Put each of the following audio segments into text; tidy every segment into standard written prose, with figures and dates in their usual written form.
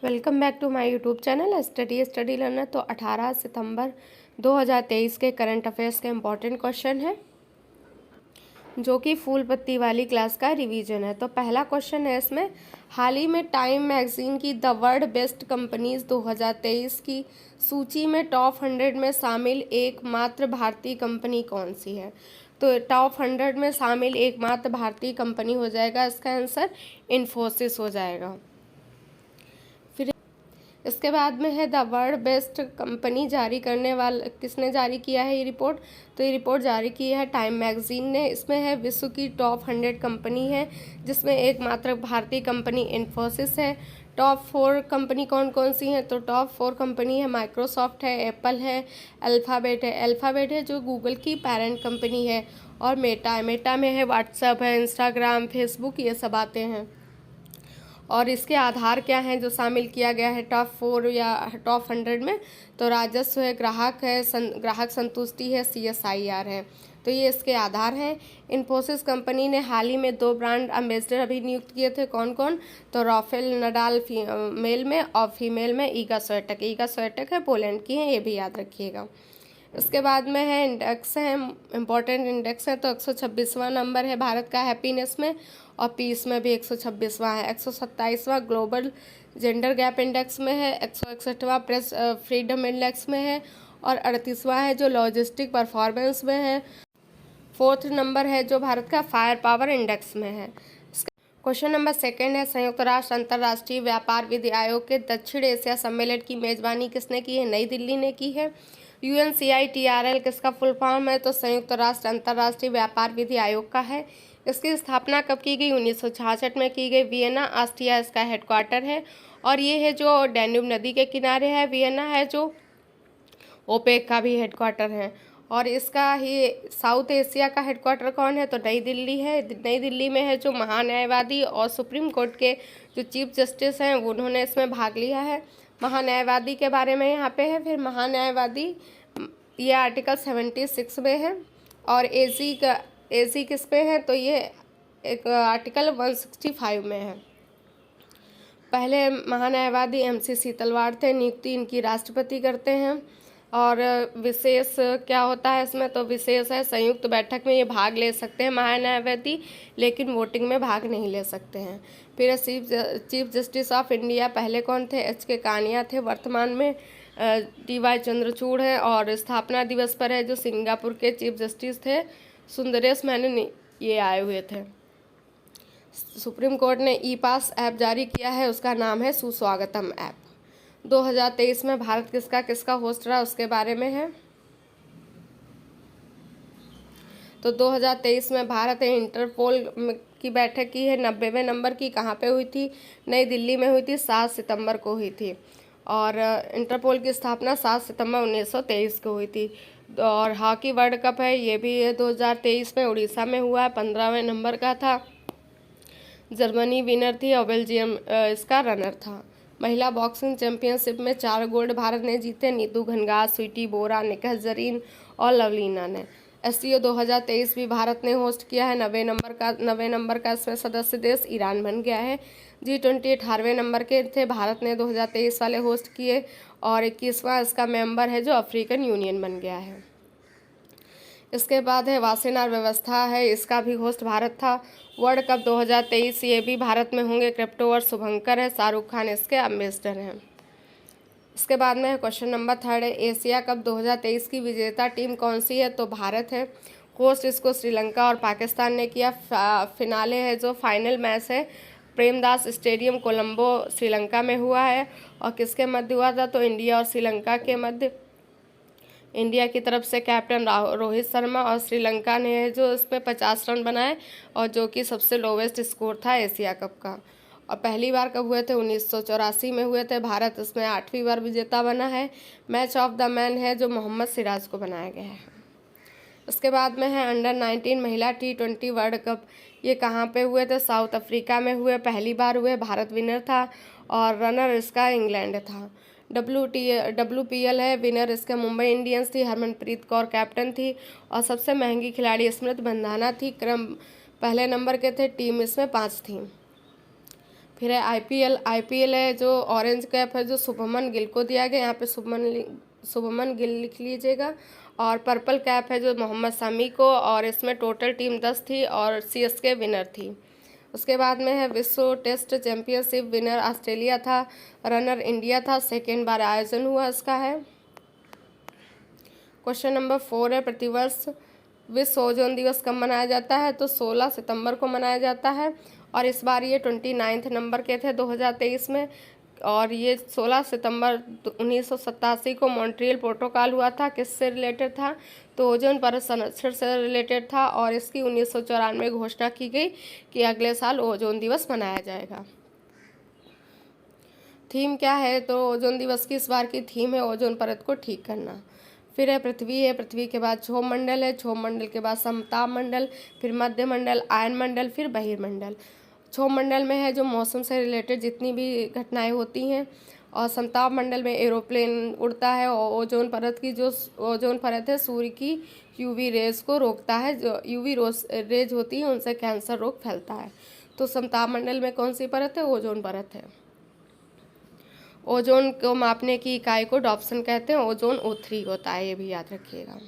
Welcome back to my YouTube channel study learner. तो 18 सितंबर 2023 के करंट अफेयर्स के इम्पॉर्टेंट क्वेश्चन है जो कि फूल पत्ती वाली क्लास का रिवीजन है। तो पहला क्वेश्चन है इसमें, हाल ही में टाइम मैगजीन की द वर्ल्ड बेस्ट कंपनीज 2023 की सूची में टॉप 100 में शामिल एकमात्र भारतीय कंपनी कौन सी है। तो टॉप 100 में शामिल एकमात्र भारतीय कंपनी हो जाएगा इसका आंसर इन्फोसिस हो जाएगा। इसके बाद में है द वर्ल्ड बेस्ट कंपनी जारी करने वाला किसने जारी किया है ये रिपोर्ट। तो ये रिपोर्ट जारी की है टाइम मैगजीन ने। इसमें है विश्व की टॉप 100 कंपनी है जिसमें एकमात्र भारतीय कंपनी इन्फोसिस है। टॉप 4 कंपनी कौन कौन सी हैं। तो टॉप 4 कंपनी है माइक्रोसॉफ्ट है, एप्पल है, अल्फ़ाबेट है जो गूगल की पेरेंट कंपनी है, और मेटा में है व्हाट्सएप है, इंस्टाग्राम, फेसबुक, ये सब आते हैं। और इसके आधार क्या हैं जो शामिल किया गया है टॉप 4 या टॉप 100 में। तो राजस्व है, ग्राहक संतुष्टि है, CSIR है। तो ये इसके आधार हैं। इन्फोसिस कंपनी ने हाल ही में 2 ब्रांड एम्बेसडर अभी नियुक्त किए थे। कौन कौन। तो राफेल नडाल मेल में और फीमेल में ईगा स्वेटेक है, पोलैंड की है, ये भी याद रखिएगा। उसके बाद में है इंडेक्स है, इम्पोर्टेंट इंडेक्स है। तो 126वां नंबर है भारत का हैप्पीनेस में, और पीस में भी 126वां है। 127वां ग्लोबल जेंडर गैप इंडेक्स में है। 161वां प्रेस फ्रीडम इंडेक्स में है, और 38वां है जो लॉजिस्टिक परफॉर्मेंस में है। 4th नंबर है जो भारत का फायर पावर इंडेक्स में है। क्वेश्चन नंबर 2 है, संयुक्त राष्ट्र अंतर्राष्ट्रीय व्यापार विधि आयोग के दक्षिण एशिया सम्मेलन की मेजबानी किसने की है। नई दिल्ली ने की है। UNCITRL किसका फुल फॉर्म है। तो संयुक्त राष्ट्र अंतर्राष्ट्रीय व्यापार विधि आयोग का है। इसकी स्थापना कब की गई। 1966 में की गई। वियना ऑस्ट्रिया इसका हेडक्वार्टर है, और ये है जो डैन्यूब नदी के किनारे है। वियना है जो ओपेक का भी हेडक्वार्टर है, और इसका ही साउथ एशिया का हेडक्वार्टर कौन है। तो नई दिल्ली है। नई दिल्ली में है जो महान्यायवादी और सुप्रीम कोर्ट के जो चीफ जस्टिस हैं उन्होंने इसमें भाग लिया है। महान्यायवादी के बारे में यहाँ पे है। फिर महान्यायवादी ये आर्टिकल 76 में है, और एजी किस पे है। तो ये एक आर्टिकल 165 में है। पहले महान्यायवादी MC सीतलवाड़ थे। नियुक्ति इनकी राष्ट्रपति करते हैं। और विशेष क्या होता है इसमें। तो विशेष है संयुक्त बैठक में ये भाग ले सकते हैं महान्यायवादी, लेकिन वोटिंग में भाग नहीं ले सकते हैं। फिर चीफ जस्टिस ऑफ इंडिया पहले कौन थे। HK कानिया थे। वर्तमान में DY चंद्रचूड़ है, और स्थापना दिवस पर है जो सिंगापुर के चीफ जस्टिस थे सुंदरेश मेनन, ये आए हुए थे। सुप्रीम कोर्ट ने E-पास ऐप जारी किया है, उसका नाम है सुस्वागतम ऐप। 2023 में भारत किसका होस्ट रहा उसके बारे में है। तो 2023 में भारत ने इंटरपोल की बैठक की है। 90वें नंबर की। कहाँ पे हुई थी। नई दिल्ली में हुई थी। 7 सितंबर को हुई थी। और इंटरपोल की स्थापना 7 सितंबर 1923 को हुई थी। और हॉकी वर्ल्ड कप है, ये भी 2023 में उड़ीसा में हुआ है। 15वें नंबर का था। जर्मनी विनर थी और बेल्जियम इसका रनर था। महिला बॉक्सिंग चैंपियनशिप में 4 गोल्ड भारत ने जीते। नीतू घनघास, स्वीटी बोरा, निकहत जरीन और लवलीना ने। SCO 2023 भी भारत ने होस्ट किया है। 90 नंबर का इसमें सदस्य देश ईरान बन गया है। G20 18वें नंबर के थे, भारत ने 2023 वाले होस्ट किए, और 21वां इसका मेंबर है जो अफ्रीकन यूनियन बन गया है। इसके बाद है वासेनार व्यवस्था है, इसका भी होस्ट भारत था। वर्ल्ड कप 2023 ये भी भारत में होंगे। क्रिप्टोवर शुभंकर है, शाहरुख खान इसके एम्बेसडर हैं। इसके बाद में क्वेश्चन नंबर 3 है, एशिया कप 2023 की विजेता टीम कौन सी है। तो भारत है। होस्ट इसको श्रीलंका और पाकिस्तान ने किया। फिनाले है जो फाइनल मैच है प्रेमदास स्टेडियम कोलंबो श्रीलंका में हुआ है, और किसके मध्य हुआ था। तो इंडिया और श्रीलंका के मध्य। इंडिया की तरफ से कैप्टन रोहित शर्मा, और श्रीलंका ने जो इस पर 50 रन बनाए, और जो कि सबसे लोवेस्ट स्कोर था एशिया कप का। और पहली बार कब हुए थे। 1984 में हुए थे। भारत इसमें 8वीं बार विजेता बना है। मैच ऑफ द मैन है जो मोहम्मद सिराज को बनाया गया है। उसके बाद में है अंडर 19 महिला T20 वर्ल्ड कप, ये कहाँ पे हुए थे। साउथ अफ्रीका में हुए, पहली बार हुए। भारत विनर था, और रनर इसका इंग्लैंड था। WPL है, विनर इसका मुंबई इंडियंस थी। हरमनप्रीत कौर कैप्टन थी, और सबसे महंगी खिलाड़ी स्मृति मंधाना थी। क्रम पहले नंबर के थे। टीम इसमें 5 थी। फिर है आईपीएल है जो ऑरेंज कैप है जो शुभमन गिल को दिया गया, यहाँ पे शुभमन गिल लिख लीजिएगा। और पर्पल कैप है जो मोहम्मद शमी को, और इसमें टोटल टीम 10 थी और सीएसके विनर थी। उसके बाद में है विश्व टेस्ट चैंपियनशिप, विनर ऑस्ट्रेलिया था, रनर इंडिया था, सेकेंड बार आयोजन हुआ इसका है। क्वेश्चन नंबर 4 है प्रतिवर्ष विश्व ओजोन दिवस कब मनाया जाता है? तो 16 सितंबर को मनाया जाता है, और इस बार ये 29 नंबर के थे 2023 में, और ये 16 सितंबर 1987 को मॉन्ट्रियल प्रोटोकॉल हुआ था। किससे रिलेटेड था? तो ओजोन परत संरक्षण से रिलेटेड था, और इसकी 1994 में घोषणा की गई कि अगले साल ओजोन दिवस मनाया जाएगा। थीम क्या है? तो ओजोन दिवस की इस बार की थीम है ओजोन परत को ठीक करना। फिर है पृथ्वी के बाद क्षोभ मंडल है, क्षोभ मंडल के बाद समताप मंडल, फिर मध्य मंडल, आयन मंडल, फिर बहिर्मंडल। क्षोभ मंडल में है जो मौसम से रिलेटेड जितनी भी घटनाएं होती हैं, और समताप मंडल में एरोप्लेन उड़ता है, और ओजोन परत की जो ओजोन परत है सूर्य की यूवी रेज को रोकता है, जो यूवी रेज होती है उनसे कैंसर रोग फैलता है। तो समताप मंडल में कौन सी परत है? ओजोन परत है। ओजोन को मापने की इकाई को डॉप्सन कहते हैं, ओजोन O3 होता है, ये भी याद रखिएगा।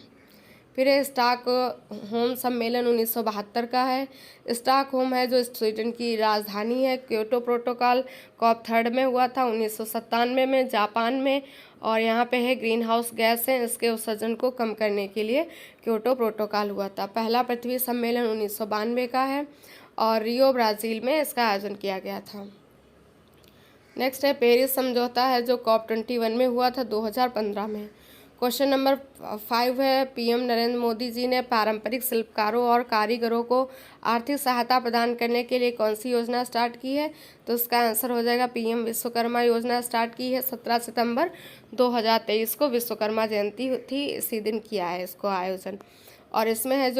फिर है स्टॉकहोम सम्मेलन 1972 का है। स्टॉकहोम है जो स्वीडन की राजधानी है। क्योटो प्रोटोकॉल COP 3 में हुआ था 1997 में जापान में, और यहाँ पे है ग्रीन हाउस गैस है, इसके उत्सर्जन को कम करने के लिए क्योटो प्रोटोकॉल हुआ था। पहला पृथ्वी सम्मेलन 1992 का है, और रियो ब्राज़ील में इसका आयोजन किया गया था। नेक्स्ट है पेरिस समझौता है जो COP 21 में हुआ था 2015 में। क्वेश्चन नंबर 5 है पीएम नरेंद्र मोदी जी ने पारंपरिक शिल्पकारों और कारीगरों को आर्थिक सहायता प्रदान करने के लिए कौन सी योजना स्टार्ट की है? तो इसका आंसर हो जाएगा पीएम विश्वकर्मा योजना स्टार्ट की है। 17 सितंबर 2023 को विश्वकर्मा जयंती थी, इसी दिन किया है इसको आयोजन। और इसमें है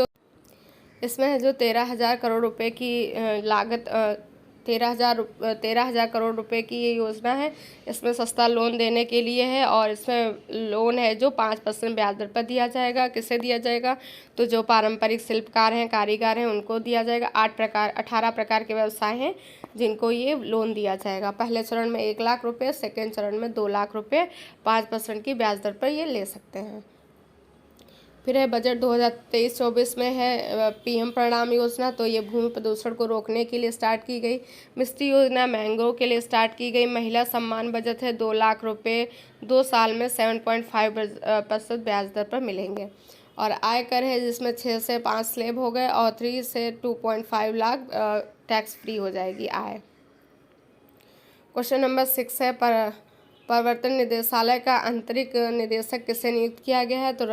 जो 13,000 करोड़ रुपए की लागत 13,000 करोड़ रुपए की ये योजना है। इसमें सस्ता लोन देने के लिए है, और इसमें लोन है जो 5% ब्याज दर पर दिया जाएगा। किसे दिया जाएगा? तो जो पारंपरिक शिल्पकार हैं, कारीगर हैं, उनको दिया जाएगा। 18 प्रकार के व्यवसाय हैं जिनको ये लोन दिया जाएगा। पहले चरण में 1 लाख रुपये, सेकेंड चरण में 2 लाख रुपये, 5% की ब्याज दर पर ये ले सकते हैं। फिर है बजट 2023-24 में है पीएम प्रणाम योजना, तो ये भूमि प्रदूषण को रोकने के लिए स्टार्ट की गई। मिस्ट्री योजना मैंग्रोव के लिए स्टार्ट की गई। महिला सम्मान बजट है 2 लाख रुपये, 2 साल में 7.5% ब्याज दर पर मिलेंगे। और आयकर है जिसमें 6 से 5 स्लैब हो गए, और 3 से 2.5 लाख टैक्स फ्री हो जाएगी आय। क्वेश्चन नंबर 6 है प्रवर्तन निदेशालय का आंतरिक निदेशक किसे नियुक्त किया गया है? तो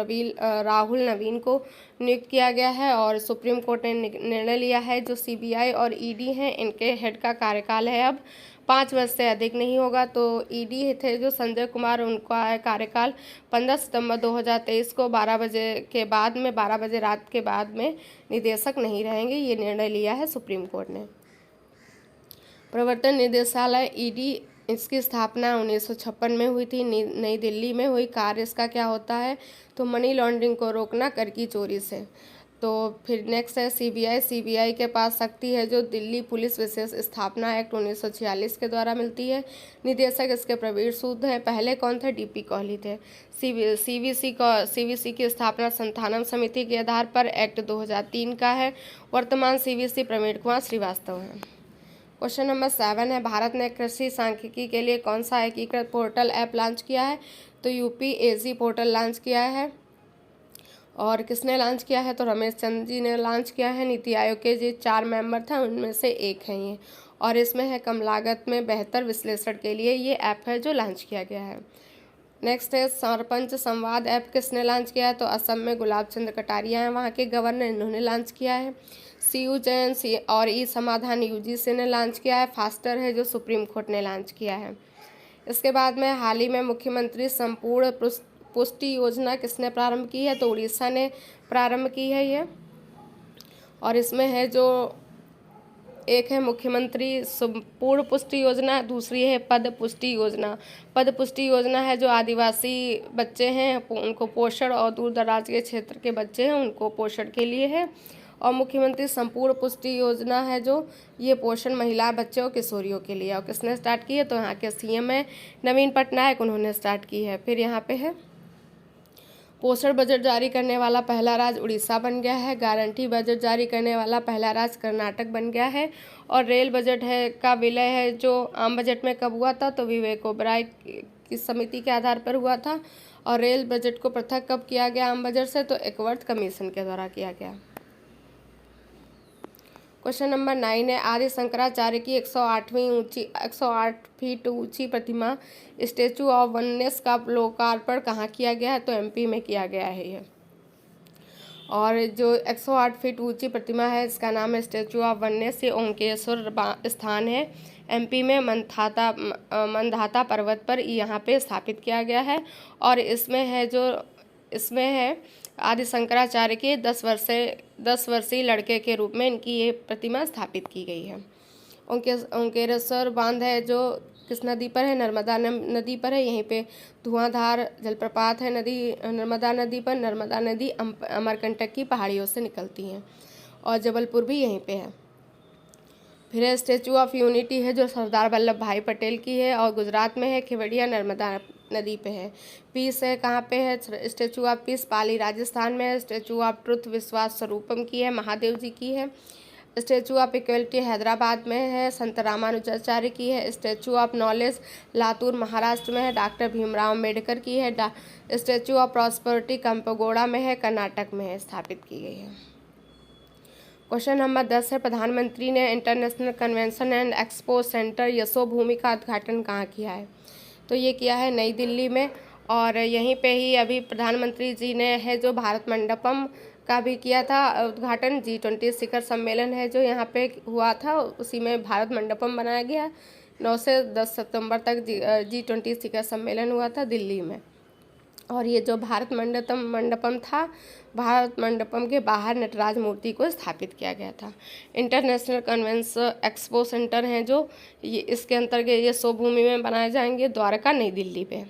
राहुल नवीन को नियुक्त किया गया है। और सुप्रीम कोर्ट ने निर्णय लिया है जो सीबीआई और ईडी हैं, इनके हेड का कार्यकाल है अब 5 वर्ष से अधिक नहीं होगा। तो ईडी थे जो संजय कुमार, उनका कार्यकाल 15 सितंबर 2023 को 12 बजे रात के बाद में निदेशक नहीं रहेंगे। ये निर्णय लिया है सुप्रीम कोर्ट ने। प्रवर्तन निदेशालय ईडी, इसकी स्थापना 1956 में हुई थी, नई दिल्ली में हुई। कार्य इसका क्या होता है? तो मनी लॉन्ड्रिंग को रोकना, कर की चोरी से। तो फिर नेक्स्ट है सीबीआई के पास शक्ति है जो दिल्ली पुलिस विशेष स्थापना एक्ट 1946 के द्वारा मिलती है। निदेशक इसके प्रवीण सूद हैं। पहले कौन थे? डीपी कोहली थे। सीवीसी की स्थापना संथानम समिति के आधार पर एक्ट 2003 का है। वर्तमान सीवीसी प्रवीण कुमार श्रीवास्तव हैं। क्वेश्चन नंबर 7 है भारत ने कृषि सांख्यिकी के लिए कौन सा एकीकृत पोर्टल ऐप लॉन्च किया है? तो यूपीएजी पोर्टल लॉन्च किया है। और किसने लॉन्च किया है? तो रमेश चंद्र जी ने लॉन्च किया है। नीति आयोग के जो 4 मेंबर थे उनमें से एक हैं ये। और इसमें है कम लागत में बेहतर विश्लेषण के लिए ये ऐप है जो लॉन्च किया गया है। नेक्स्ट है सरपंच संवाद ऐप किसने लॉन्च किया है? तो असम में गुलाब चंद्र कटारिया हैं वहाँ के गवर्नर, इन्होंने लॉन्च किया है। सीयू जैन और ई समाधान यूजीसी ने लॉन्च किया है। फास्टर है जो सुप्रीम कोर्ट ने लॉन्च किया है। इसके बाद में हाल ही में मुख्यमंत्री संपूर्ण पुष्टि योजना किसने प्रारंभ की है? तो उड़ीसा ने प्रारंभ की है ये। और इसमें है जो एक है मुख्यमंत्री संपूर्ण पुष्टि योजना, दूसरी है पद पुष्टि योजना। पद पुष्टि योजना है जो आदिवासी बच्चे हैं उनको पोषण, और दूर दराज के क्षेत्र के बच्चे हैं उनको पोषण के लिए है। और मुख्यमंत्री संपूर्ण पुष्टि योजना है जो ये पोषण महिला, बच्चों और किशोरियों के लिए। और किसने स्टार्ट की है, तो यहाँ के सीएम है नवीन पटनायक, उन्होंने स्टार्ट की है। फिर यहाँ पे है पोषण बजट जारी करने वाला पहला राज्य उड़ीसा बन गया है। गारंटी बजट जारी करने वाला पहला राज्य कर्नाटक बन गया है। और रेल बजट है का विलय है जो आम बजट में कब हुआ था, तो विवेक ओबराय की समिति के आधार पर हुआ था। और रेल बजट को पृथक कब किया गया आम बजट से, तो एकवर्थ कमीशन के द्वारा किया गया। क्वेश्चन नंबर 9 है आदि शंकराचार्य की 108 फीट ऊंची प्रतिमा स्टैचू ऑफ वननेस का लोकार्पण कहाँ किया गया है, तो एमपी में किया गया है ये। और जो 108 फीट ऊंची प्रतिमा है इसका नाम है स्टैचू ऑफ वननेस। ये ओंकेश्वर स्थान है एमपी में मंधाता पर्वत पर यहाँ पे स्थापित किया गया है। और इसमें है आदि शंकराचार्य के 10 वर्षीय लड़के के रूप में इनकी ये प्रतिमा स्थापित की गई है। ओंकेश्वर बांध है जो किस नदी पर है, नर्मदा नदी पर है। यहीं पे धुआंधार जलप्रपात है नर्मदा नदी पर। नर्मदा नदी अमरकंटक की पहाड़ियों से निकलती हैं। और जबलपुर भी यहीं पे है। फिर स्टैचू ऑफ यूनिटी है जो सरदार वल्लभ भाई पटेल की है और गुजरात में है, केवड़िया नर्मदा नदी पे है। पीस है कहाँ पे है, स्टैचू ऑफ पीस पाली राजस्थान में है। स्टैचू ऑफ ट्रुथ विश्वास स्वरूपम की है, महादेव जी की है। स्टैचू ऑफ इक्वलिटी हैदराबाद में है, संत रामानुजाचार्य की है। Statue of knowledge Latur Maharashtra में है, डॉक्टर भीमराव अम्बेडकर की है। स्टैचू ऑफ प्रॉस्पेरिटी कंपगोड़ा में है, कर्नाटक में है, स्थापित की गई है। क्वेश्चन नंबर 10 है प्रधानमंत्री ने international convention and expo centre Yashobhoomi का उद्घाटन कहाँ किया है, तो ये किया है नई दिल्ली में। और यहीं पे ही अभी प्रधानमंत्री जी ने है जो भारत मंडपम का भी किया था उद्घाटन। G20 शिखर सम्मेलन है जो यहाँ पे हुआ था, उसी में भारत मंडपम बनाया गया। 9 से 10 सितंबर तक G20 शिखर सम्मेलन हुआ था दिल्ली में। और ये जो भारत मंडपम था, भारत मंडपम के बाहर नटराज मूर्ति को स्थापित किया गया था। इंटरनेशनल कन्वेंशन एक्सपो सेंटर हैं जो ये इसके अंतर्गत ये स्वभूमि में बनाए जाएंगे, द्वारका नई दिल्ली पे।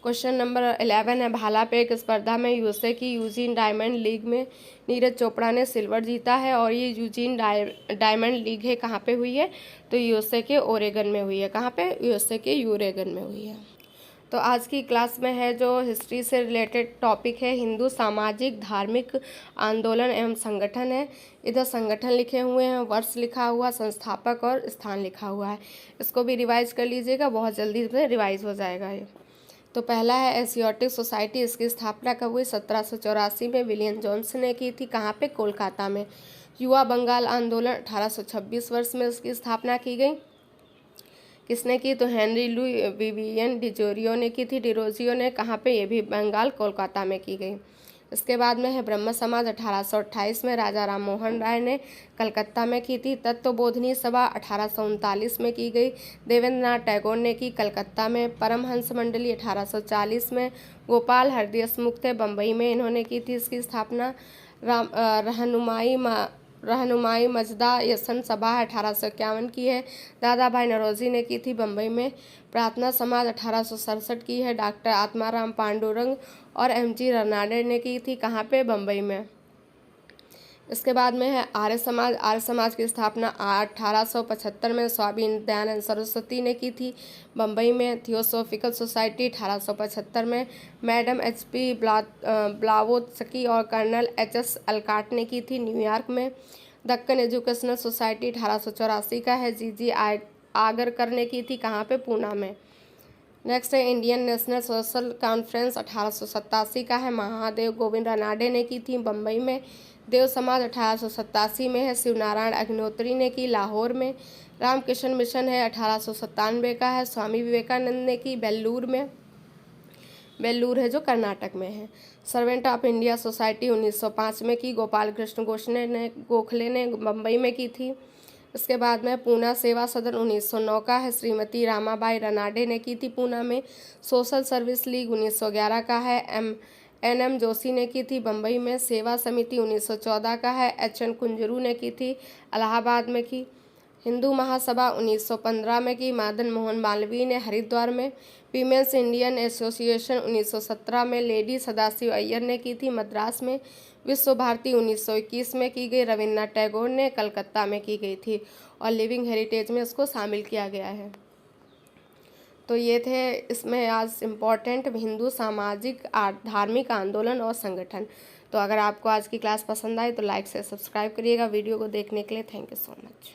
क्वेश्चन नंबर 11 है भाला फेंक स्पर्धा में यूएसए की यूजीन डायमंड लीग में नीरज चोपड़ा ने सिल्वर जीता है। और ये यूजीन डायमंड लीग है कहाँ पे हुई है, तो यूएसए के ओरेगन में हुई है। कहाँ पे, यूएसए के ओरेगन में हुई है। तो आज की क्लास में है जो हिस्ट्री से रिलेटेड टॉपिक है हिंदू सामाजिक धार्मिक आंदोलन एवं संगठन है। इधर संगठन लिखे हुए हैं, वर्ष लिखा हुआ, संस्थापक और स्थान लिखा हुआ है। इसको भी रिवाइज कर लीजिएगा, बहुत जल्दी से रिवाइज हो जाएगा ये। तो पहला है एशियाटिक सोसाइटी, इसकी स्थापना कब हुई, 1784 में विलियम जोन्स ने की थी। कहाँ पे, कोलकाता में। युवा बंगाल आंदोलन 1826 वर्ष में इसकी स्थापना की गई। किसने की, तो हेनरी लुई विवियन डिजोरियो ने की थी। डिरोजियो ने कहाँ पे, ये भी बंगाल कोलकाता में की गई। इसके बाद में है ब्रह्म समाज 1828 में राजा राम मोहन राय ने कलकत्ता में की थी। तत्वबोधिनी सभा 1839 में की गई, देवेंद्र नाथ टैगोर ने की कलकत्ता में। परमहंस मंडली 1840 में, गोपाल हरदेस मुक्त थे, बम्बई में इन्होंने की थी इसकी स्थापना। रहनुमाई मजदा यसन सभा 1851 की है, दादा भाई नौरोजी ने की थी बम्बई में। प्रार्थना समाज 1867 की है, डॉक्टर आत्माराम पांडुरंग और MG रनाडे ने की थी। कहाँ पे, बम्बई में। इसके बाद में है आर्य समाज की स्थापना 1875 में स्वामी दयानंद सरस्वती ने की थी, बम्बई में। थियोसॉफिकल सोसाइटी 1875 में मैडम HP ब्लावोत्स्की और कर्नल HS अलकाट ने की थी, न्यूयॉर्क में। दक्कन एजुकेशनल सोसाइटी 1884 का है, GG आगरकर ने की थी। कहाँ पे, पूना में। नेक्स्ट है इंडियन नेशनल सोशल कॉन्फ्रेंस 1887 का है, महादेव गोविंद रानाडे ने की थी, बम्बई में। देव समाज 1887 में है, शिवनारायण अग्निहोत्री ने की, लाहौर में। रामकृष्ण मिशन है 1897 का है, स्वामी विवेकानंद ने की, बेल्लूर है जो कर्नाटक में है। सर्वेंट ऑफ इंडिया सोसाइटी 1905 में की, गोपाल कृष्ण गोखले ने बम्बई में की थी। इसके बाद में पूना सेवा सदन 1909 का है, श्रीमती रामाबाई रनाडे ने की थी, पूना में। सोशल सर्विस लीग 1911 का है, NM जोशी ने की थी, बम्बई में। सेवा समिति 1914 का है, HN कुंजरू ने की थी, इलाहाबाद में की। हिंदू महासभा 1915 में की, मदन मोहन मालवीय ने हरिद्वार में। वीमेंस इंडियन एसोसिएशन 1917 में लेडी सदाशिव अय्यर ने की थी, मद्रास में। विश्व भारती 1921 में की गई, रविन्द्रनाथ टैगोर ने कलकत्ता में की गई थी, और लिविंग हेरिटेज में इसको शामिल किया गया है। तो ये थे इसमें आज इम्पॉर्टेंट हिंदू सामाजिक धार्मिक आंदोलन और संगठन। तो अगर आपको आज की क्लास पसंद आए तो लाइक से सब्सक्राइब करिएगा। वीडियो को देखने के लिए थैंक यू सो मच।